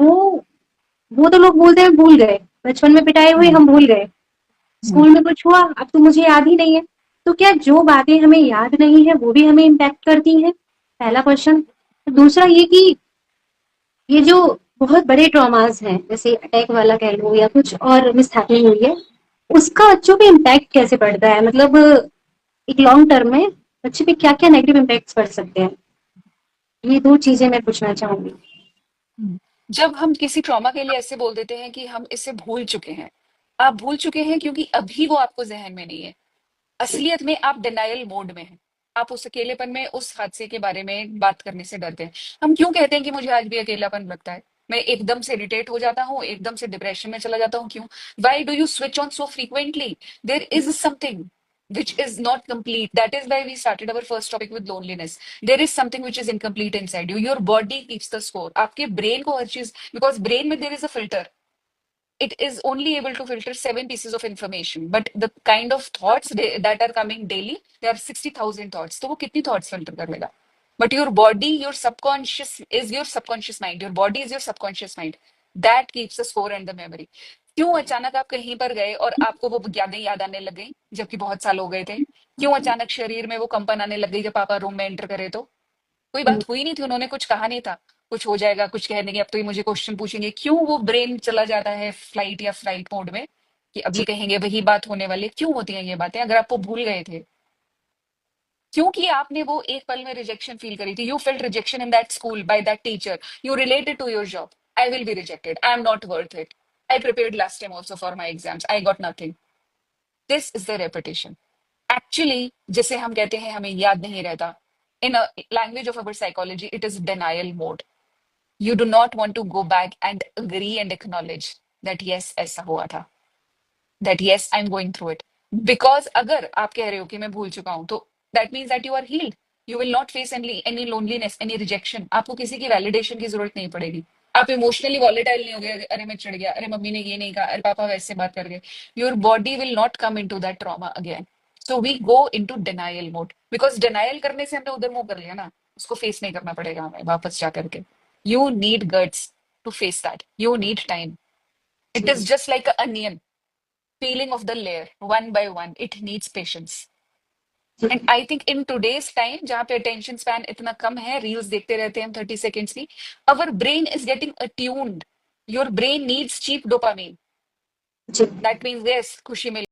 वो वो तो लोग बोलते हैं भूल गए, बचपन में पिटाई हुई हम्म। हम भूल गए, हम्म। स्कूल में कुछ हुआ अब तो मुझे याद ही नहीं है। तो क्या जो बातें हमें याद नहीं है वो भी हमें इम्पैक्ट करती हैं? पहला क्वेश्चन। दूसरा ये कि ये जो बहुत बड़े ट्रॉमास हैं जैसे अटैक वाला कह लो या कुछ और मिसहैपनिंग हुई है, उसका बच्चों पे इम्पैक्ट कैसे पड़ता है? मतलब एक लॉन्ग टर्म में बच्चे पे क्या क्या नेगेटिव इम्पैक्ट पड़ सकते हैं? ये दो चीजें मैं पूछना चाहूंगी। हम्म। जब हम किसी ट्रॉमा के लिए ऐसे बोल देते हैं कि हम इसे भूल चुके हैं, आप भूल चुके हैं क्योंकि अभी वो आपको जहन में नहीं है। असलियत में आप डिनायल मोड में हैं। आप उस अकेलेपन में उस हादसे के बारे में बात करने से डरते हैं। हम क्यों कहते हैं कि मुझे आज भी अकेलापन लगता है, मैं एकदम से इरिटेट हो जाता हूँ, एकदम से डिप्रेशन में चला जाता हूँ, क्यों? Why do you switch on so frequently? There is something which is not complete. That is why we started our first topic with loneliness. There is something which is incomplete inside you. Your body keeps the score. आपके brain को हर चीज, because brain में there is a filter, it is only able to filter 7 pieces of information, but the kind of thoughts that are coming daily, there are 60,000 thoughts. तो वो कितनी thoughts filter कर लेगा? But your body, your subconscious is your subconscious mind. Your body is your subconscious mind. That keeps the score and the memory. क्यों अचानक आप कहीं पर गए और आपको वो यादें याद आने लग गई जबकि बहुत साल हो गए थे? क्यों अचानक शरीर में वो कंपन आने लग गई जब पापा रूम में एंटर करे तो? कोई बात हुई नहीं थी, उन्होंने कुछ कहा नहीं था। कुछ हो जाएगा, कुछ कह देंगे, अब तो ये मुझे क्वेश्चन पूछेंगे, क्यों वो ब्रेन चला जाता है फ्लाइट या फ्लाइट मोड में कि अब ये कहेंगे वही बात होने वाली है। क्यों होती है ये बातें अगर आपको भूल गए थे? क्योंकि आपने वो एक पल में रिजेक्शन फील करी थी। You felt rejection in that school by that teacher, you related to your job, I will be rejected, I am not worth it, I prepared last time also for my exams, I got nothing. This is the repetition. Actually जिसे हम कहते हैं हमें याद नहीं रहता, in language of our psychology it is denial mode. You do not want to go back and agree and acknowledge that yes ऐसा हुआ था, that yes I'm going through it. Because अगर आप कह रहे हो कि मैं भूल चुका हूं, तो that means that you are healed. You will not face any loneliness, any rejection. आपको किसी की validation की जरूरत नहीं पड़ेगी। आप इमोशनली वॉलेटाइल नहीं हो गए, अरे मैं चिढ़ गया, अरे मम्मी ने ये नहीं कहा, अरे पापा वैसे बात कर गए। Your body will not come into that trauma again. So we go into denial mode, because denial करने से हमने उधर मुंह कर लिया ना, उसको फेस नहीं करना पड़ेगा हमें वापस जा करके। You need guts to face that. You need time. It is just like an onion peeling off the layer one by one. It needs patience. And I think in today's time, जहाँ पे attention span इतना कम है, reels देखते रहते हैं हम 30 seconds की, our brain is getting attuned. Your brain needs cheap dopamine. Ji. That means yes, खुशी मिल